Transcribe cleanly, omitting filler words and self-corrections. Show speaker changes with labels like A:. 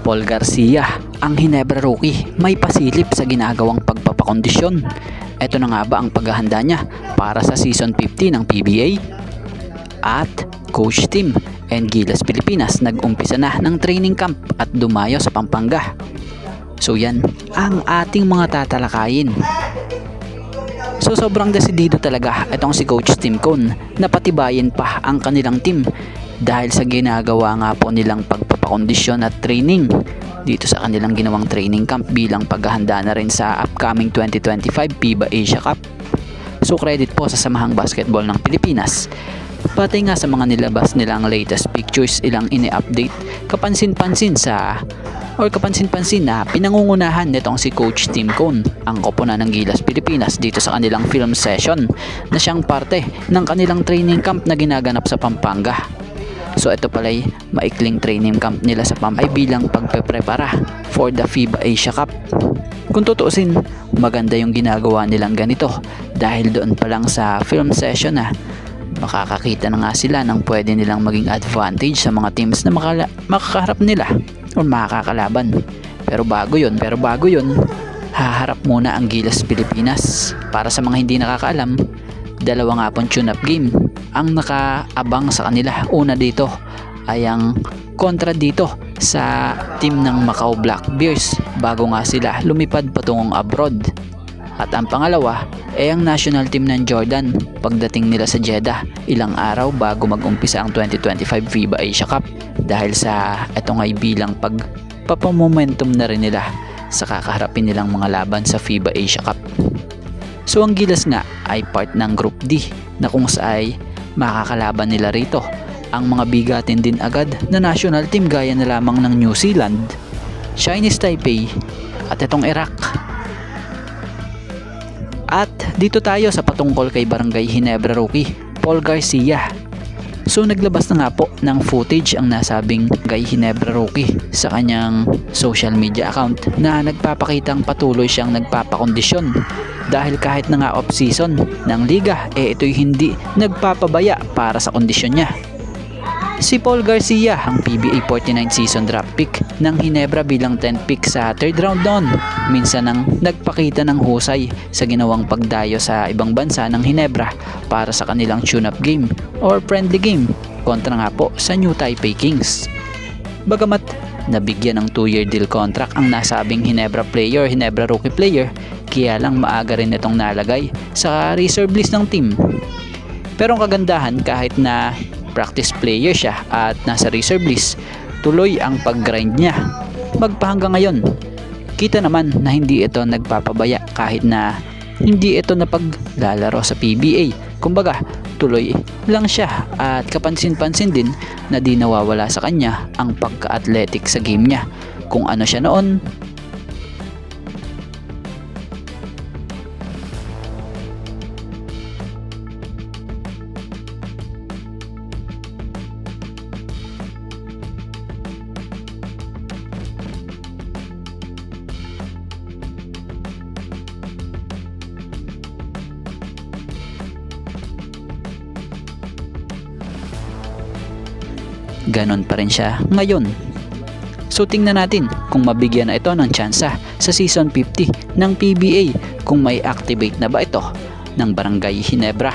A: Paul Garcia, ang Ginebra rookie, may pasilip sa ginagawang pagpapakondisyon. Ito na nga ba ang paghahanda niya para sa Season 50 ng PBA? At Coach Tim and Gilas Pilipinas nag-umpisa na ng training camp at dumayo sa Pampanga. So yan ang ating mga tatalakayin. So sobrang desidido talaga itong si Coach Tim Cone na patibayin pa ang kanilang team dahil sa ginagawa nga po nilang pagpapakondisyon at training dito sa kanilang ginawang training camp bilang paghahanda na rin sa upcoming 2025 FIBA Asia Cup. So credit po sa Samahang Basketball ng Pilipinas. Pati nga sa mga nilabas nilang latest pictures, ilang ini-update kapansin-pansin na pinangungunahan nitong si Coach Tim Cone ang koponan ng Gilas Pilipinas dito sa kanilang film session na siyang parte ng kanilang training camp na ginaganap sa Pampanga. So ito pala'y maikling training camp nila sa ay bilang pagpeprepara for the FIBA Asia Cup. Kung tutuusin, maganda yung ginagawa nilang ganito dahil doon pa lang sa film session makakakita na nga sila ng pwede nilang maging advantage sa mga teams na makakaharap nila o makakalaban. Pero bago yun, haharap muna ang Gilas Pilipinas. Para sa mga hindi nakakaalam, dalawa nga pong tune-up game ang nakaabang sa kanila. Una dito ay ang kontra dito sa team ng Macau Black Bears bago nga sila lumipad patungong abroad. At ang pangalawa ay ang national team ng Jordan pagdating nila sa Jeddah ilang araw bago mag-umpisa ang 2025 FIBA Asia Cup, dahil sa etong ay bilang pagpapamomentum na rin nila sa kakaharapin nilang mga laban sa FIBA Asia Cup. So ang Gilas nga ay part ng Group D na kung saan makakalaban nila rito ang mga bigatin din agad na national team gaya na lamang ng New Zealand, Chinese Taipei at itong Iraq. At dito tayo sa patungkol kay Barangay Ginebra rookie Paul Garcia. So naglabas na nga po ng footage ang nasabing Barangay Ginebra rookie sa kanyang social media account na nagpapakitang patuloy siyang nagpapakondisyon dahil kahit na nga off season ng liga ito'y hindi nagpapabaya para sa kondisyon niya. Si Paul Garcia, ang PBA 49 season draft pick ng Ginebra bilang 10th pick sa 3rd round noon, minsan nang nagpakita ng husay sa ginawang pagdayo sa ibang bansa ng Ginebra para sa kanilang tune-up game or friendly game kontra nga po sa New Taipei Kings. Bagamat nabigyan ng 2-year deal contract ang nasabing Ginebra rookie player, kaya lang maaga rin itong nalagay sa reserve list ng team. Pero ang kagandahan, kahit na practice player siya at nasa reserve list, tuloy ang pag-grind niya magpahanggang ngayon. Kita naman na hindi ito nagpapabaya kahit na hindi ito napaglalaro sa PBA. Kumbaga, tuloy lang siya at kapansin-pansin din na di nawawala sa kanya ang pagka-athletic sa game niya. Kung ano siya noon, ganon pa rin siya ngayon. So tingnan natin kung mabigyan na ito ng tsansa sa Season 50 ng PBA, kung may activate na ba ito ng Barangay Ginebra.